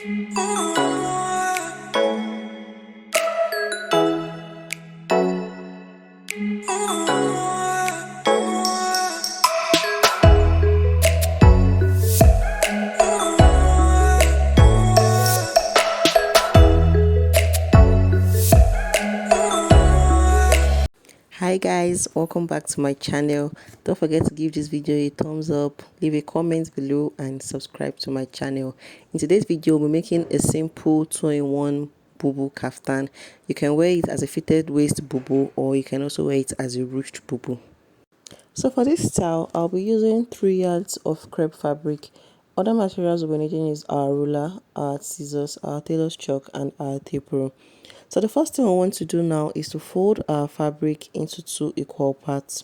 Hi guys, welcome back to my channel. Don't forget to give this video a thumbs up, leave a comment below and subscribe to my channel. In today's video, we're making a simple 2-in-1 bubu kaftan. You can wear it as a fitted waist bubu, or you can also wear it as a ruched bubu. So for this style, I'll be using 3 yards of crepe fabric. Other materials we'll be needing is our ruler, our scissors, our tailor's chalk and our tape rule. So the first thing I want to do now is to fold our fabric into 2 equal parts.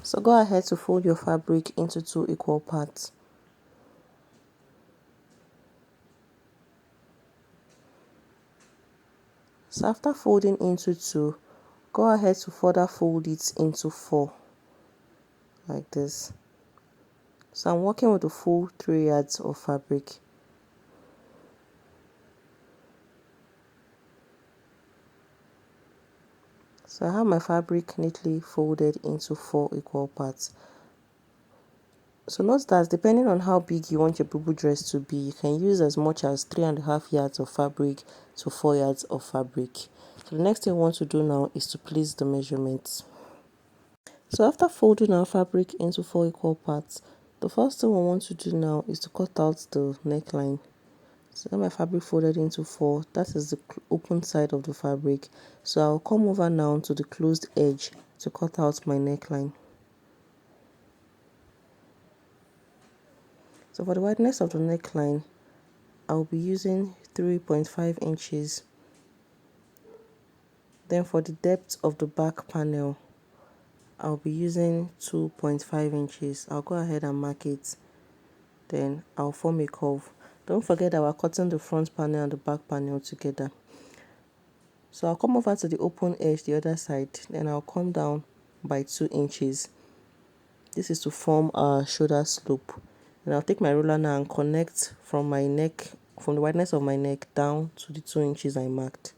So go ahead to fold your fabric into 2 equal parts. So after folding into 2, go ahead to further fold it into 4, like this. So I'm working with the full 3 yards of fabric. So I have my fabric neatly folded into 4 equal parts. So note that depending on how big you want your bubu dress to be, you can use as much as 3.5 yards of fabric to 4 yards of fabric. So the next thing we want to do now is to place the measurements. So after folding our fabric into 4 equal parts, the first thing we want to do now is to cut out the neckline. So I have my fabric folded into 4, that is the open side of the fabric. So I'll come over now to the closed edge to cut out my neckline. So for the wideness of the neckline, I'll be using 3.5 inches. Then for the depth of the back panel, I'll be using 2.5 inches. I'll go ahead and mark it. Then I'll form a curve. Don't forget that we're cutting the front panel and the back panel together. So I'll come over to the open edge, the other side. Then I'll come down by 2 inches. This is to form a shoulder slope. And I'll take my ruler now and connect from my neck, from the wideness of my neck down to the 2 inches I marked.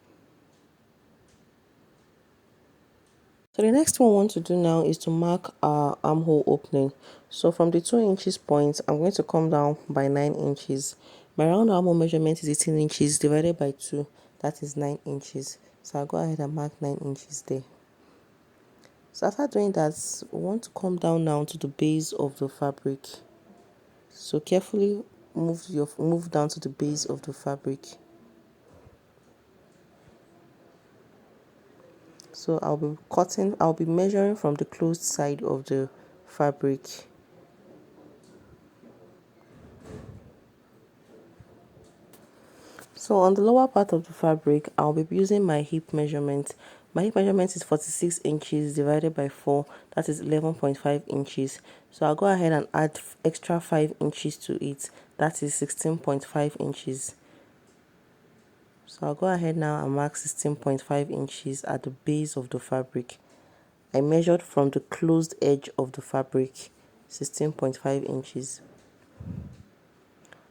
So the next one we want to do now is to mark our armhole opening. So from the 2 inches point, I'm going to come down by 9 inches. My round armhole measurement is 18 inches divided by 2, that is 9 inches. So I'll go ahead and mark 9 inches there. So after doing that, we want to come down now to the base of the fabric. So carefully move down to the base of the fabric. So I'll be measuring from the closed side of the fabric. So on the lower part of the fabric, I'll be using my hip measurement. My hip measurement is 46 inches divided by 4, that is 11.5 inches. So I'll go ahead and add extra 5 inches to it, that is 16.5 inches. So I'll go ahead now and mark 16.5 inches at the base of the fabric. I measured from the closed edge of the fabric, 16.5 inches.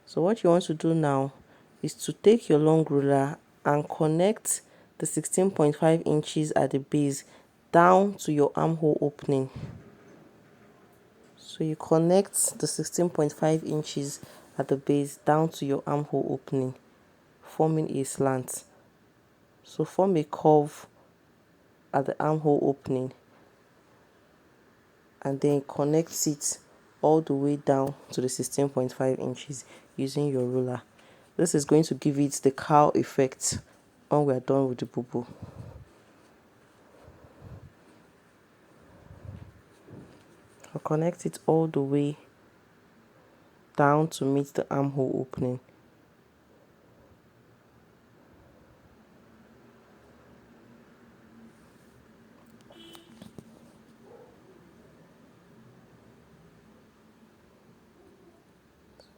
So what you want to do now is to take your long ruler and connect the 16.5 inches at the base down to your armhole opening. So you connect the 16.5 inches at the base down to your armhole opening, forming a slant. So form a curve at the armhole opening and then connect it all the way down to the 16.5 inches using your ruler. This is going to give it the cowl effect when we are done with the bubu. I'll connect it all the way down to meet the armhole opening.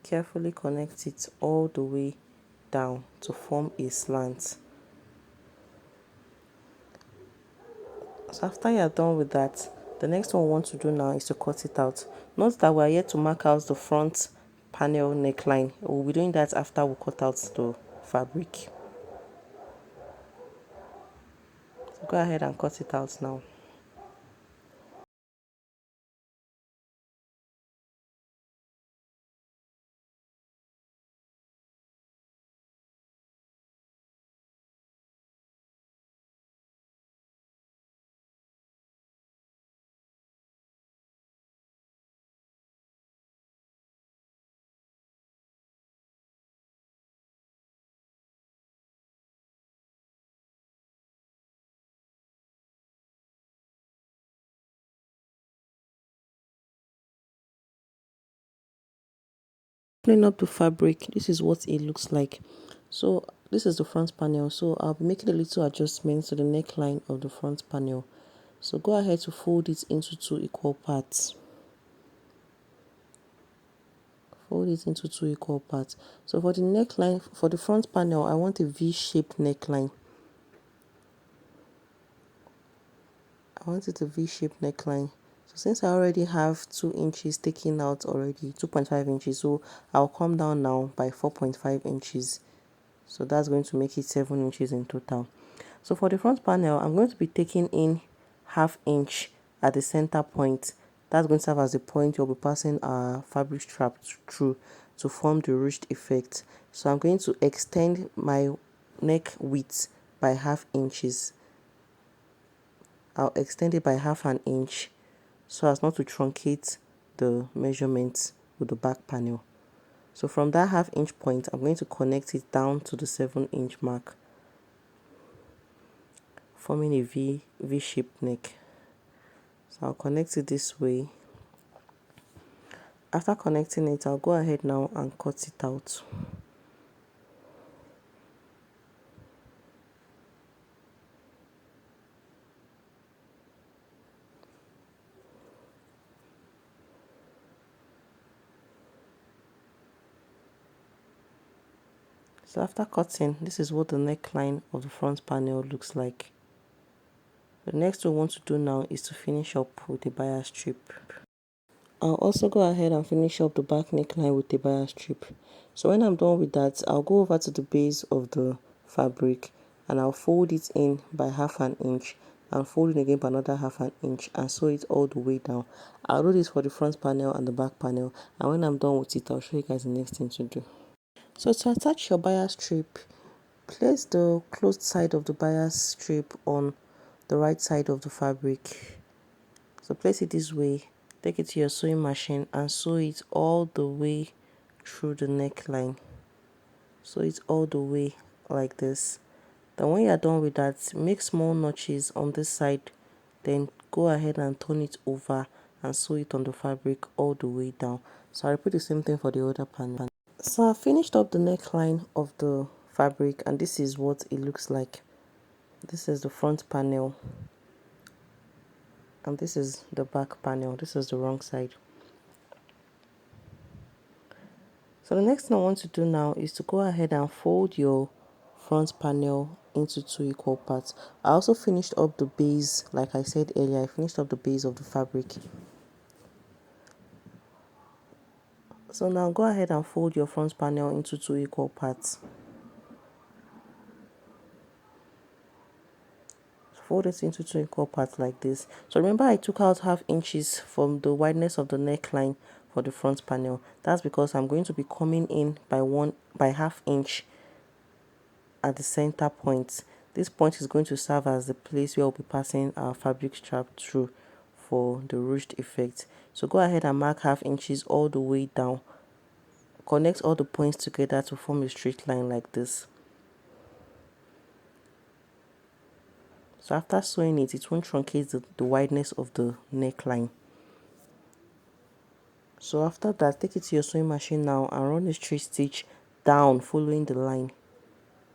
Carefully connect it all the way down to form a slant. So after you are done with that, The next one we want to do now is to cut it out. Note that we are yet to mark out the front panel neckline. We'll be doing that after we cut out the fabric. So go ahead and cut it out now. Clean up the fabric. This is what it looks like. So this is the front panel. So I'll be making a little adjustment to the neckline of the front panel. So go ahead to fold it into 2 equal parts. Fold it into 2 equal parts. So for the neckline, for the front panel, I want a V-shaped neckline. I want it a V-shaped neckline. So since I already have 2 inches taken out already, 2.5 inches, so I'll come down now by 4.5 inches. So that's going to make it 7 inches in total. So for the front panel, I'm going to be taking in ½ inch at the center point. That's going to serve as the point you'll be passing our fabric strap through to form the ruched effect. So I'm going to extend my neck width by ½ inches. I'll extend it by ½ inch so as not to truncate the measurements with the back panel. So from that ½ inch point, I'm going to connect it down to the 7-inch mark, forming a V-shaped neck. So I'll connect it this way. After connecting it, I'll go ahead now and cut it out. So after cutting, this is what the neckline of the front panel looks like. The next thing we want to do now is to finish up with the bias strip. I'll also go ahead and finish up the back neckline with the bias strip. So when I'm done with that, I'll go over to the base of the fabric and I'll fold it in by ½ inch and fold it again by another ½ inch and sew it all the way down. I'll do this for the front panel and the back panel, and when I'm done with it, I'll show you guys the next thing to do. So to attach your bias strip, place the closed side of the bias strip on the right side of the fabric. So place it this way, take it to your sewing machine and sew it all the way through the neckline. Sew it all the way like this. Then when you're done with that, make small notches on this side, then go ahead and turn it over and sew it on the fabric all the way down. So I'll repeat the same thing for the other panel. So I finished up the neckline of the fabric and this is what it looks like. This is the front panel and this is the back panel. This is the wrong side. So the next thing I want to do now is to go ahead and fold your front panel into 2 equal parts. I also finished up the base, like I said earlier, I finished up the base of the fabric. So now go ahead and fold your front panel into 2 equal parts. Fold it into 2 equal parts like this. So remember I took out ½ inches from the wideness of the neckline for the front panel. That's because I'm going to be coming in by ½ inch at the center point. This point is going to serve as the place where we'll be passing our fabric strap through for the ruched effect. So go ahead and mark ½ inches all the way down. Connect all the points together to form a straight line like this. So after sewing it, it won't truncate the wideness of the neckline. So after that, take it to your sewing machine now and run a straight stitch down following the line.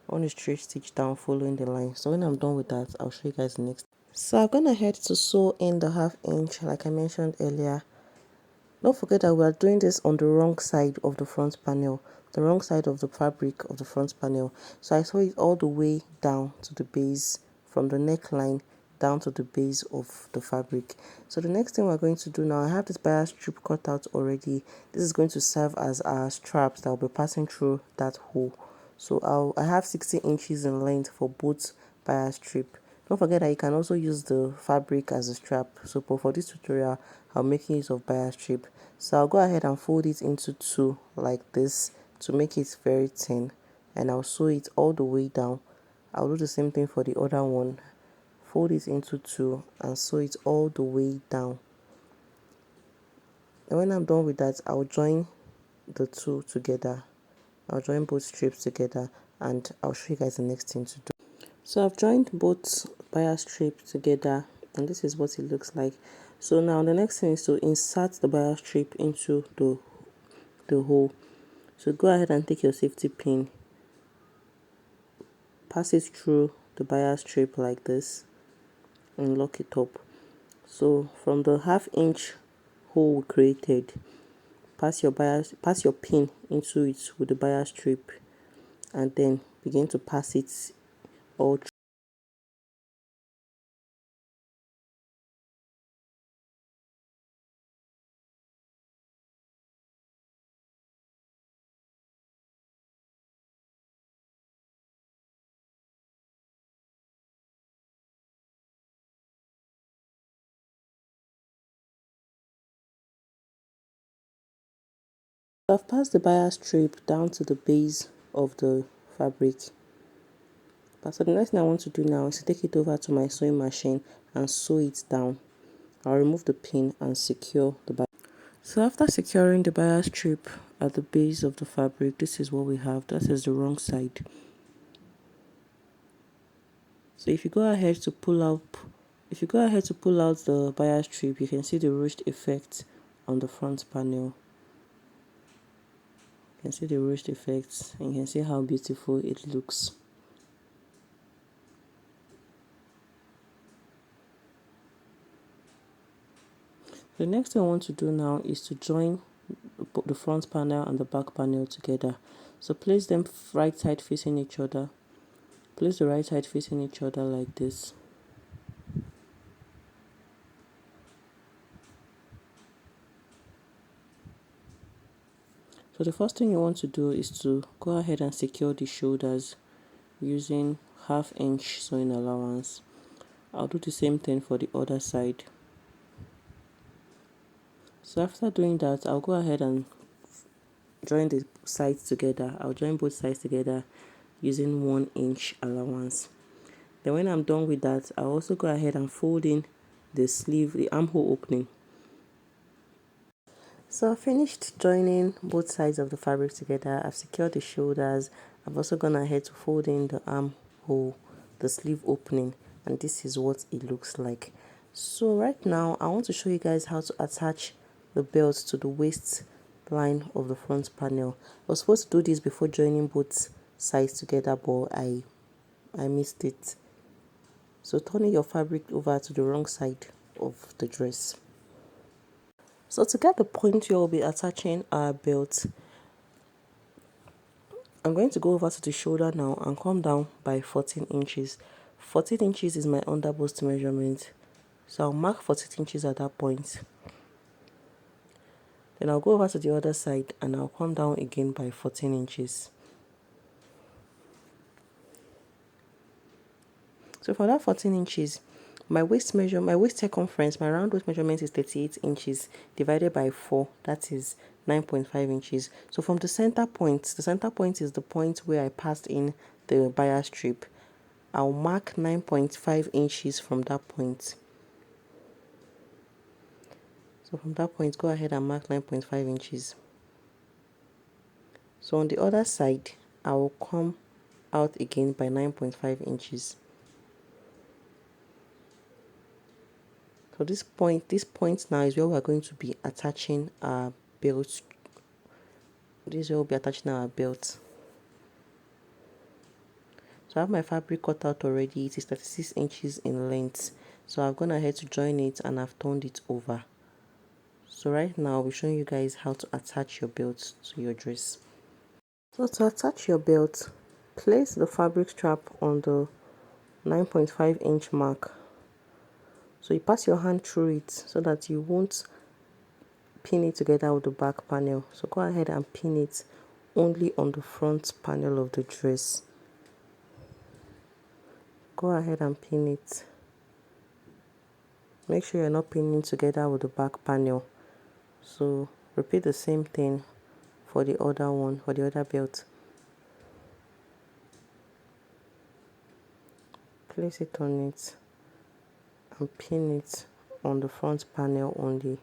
Run a straight stitch down following the line. So when I'm done with that, I'll show you guys the next. So I'm gonna head to sew in the ½ inch like I mentioned earlier. Don't forget that we are doing this on the wrong side of the front panel, the wrong side of the fabric of the front panel. So I sew it all the way down to the base from the neckline down to the base of the fabric. So the next thing we're going to do now, I have this bias strip cut out already. This is going to serve as our straps that will be passing through that hole. So I have 60 inches in length for both bias strip. Don't forget that you can also use the fabric as a strap. So for this tutorial, I'm making use of bias strip. So I'll go ahead and fold it into two like this to make it very thin, and I'll sew it all the way down. I'll do the same thing for the other one. Fold it into two and sew it all the way down. And when I'm done with that, I'll join the two together. I'll join both strips together, and I'll show you guys the next thing to do. So I've joined both bias strip together, and this is what it looks like. So now the next thing is to insert the bias strip into the hole. So go ahead and take your safety pin, pass it through the bias strip like this, and lock it up. So from the 1/2 inch hole we created, pass your pin into it with the bias strip, and then begin to pass it all through. I've passed the bias strip down to the base of the fabric. So the next thing I want to do now is to take it over to my sewing machine and sew it down. I'll remove the pin and secure the bias. So after securing the bias strip at the base of the fabric, this is what we have. That is the wrong side. So if you go ahead to pull out the bias strip, you can see the ruched effect on the front panel. You can see the ruched effect, and you can see how beautiful it looks. The next thing I want to do now is to join the front panel and the back panel together. So place them right side facing each other. Place the right side facing each other like this. So the first thing you want to do is to go ahead and secure the shoulders using 1/2 inch sewing allowance. I'll do the same thing for the other side. So after doing that, I'll go ahead and join the sides together. I'll join both sides together using 1 inch allowance. Then when I'm done with that, I'll also go ahead and fold in the sleeve, the armhole opening. So I finished joining both sides of the fabric together. I've secured the shoulders. I've also gone ahead to fold in the armhole, the sleeve opening, and this is what it looks like. So right now I want to show you guys how to attach the belt to the waist line of the front panel. I was supposed to do this before joining both sides together, but I missed it. So turning your fabric over to the wrong side of the dress. So to get the point where we'll be attaching our belt, I'm going to go over to the shoulder now and come down by 14 inches. 14 inches is my underbust measurement. So I'll mark 14 inches at that point. Then I'll go over to the other side and I'll come down again by 14 inches. So for that 14 inches, my waist circumference, my round waist measurement is 38 inches divided by 4, that is 9.5 inches. So from the center point is the point where I passed in the bias strip. I'll mark 9.5 inches from that point. So from that point, go ahead and mark 9.5 inches. So on the other side, I will come out again by 9.5 inches. So this point now is where we're going to be attaching our belt. This is where we'll be attaching our belt. So I have my fabric cut out already. It is 36 inches in length. So I've gone ahead to join it and I've turned it over. So right now I'll be showing you guys how to attach your belt to your dress. So to attach your belt, place the fabric strap on the 9.5 inch mark So you pass your hand through it so that you won't pin it together with the back panel. So go ahead and pin it only on the front panel of the dress. Go ahead and pin it. Make sure you're not pinning together with the back panel. So repeat the same thing for the other one, for the other belt. Place it on it and pin it on the front panel only.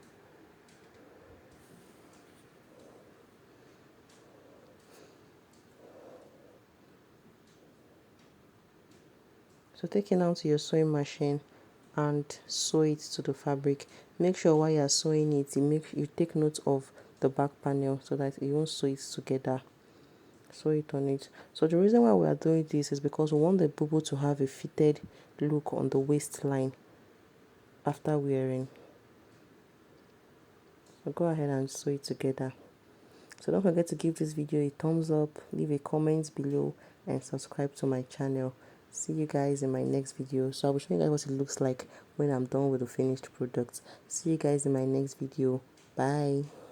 So take it out to your sewing machine and sew it to the fabric. Make sure while you are sewing it, you take note of the back panel so that you won't sew it together. Sew it on it. So the reason why we are doing this is because we want the bubu to have a fitted look on the waistline after wearing. So go ahead and sew it together. So don't forget to give this video a thumbs up, leave a comment below, and subscribe to my channel. See you guys in my next video. So I'll be showing you guys what it looks like when I'm done with the finished product. See you guys in my next video. Bye.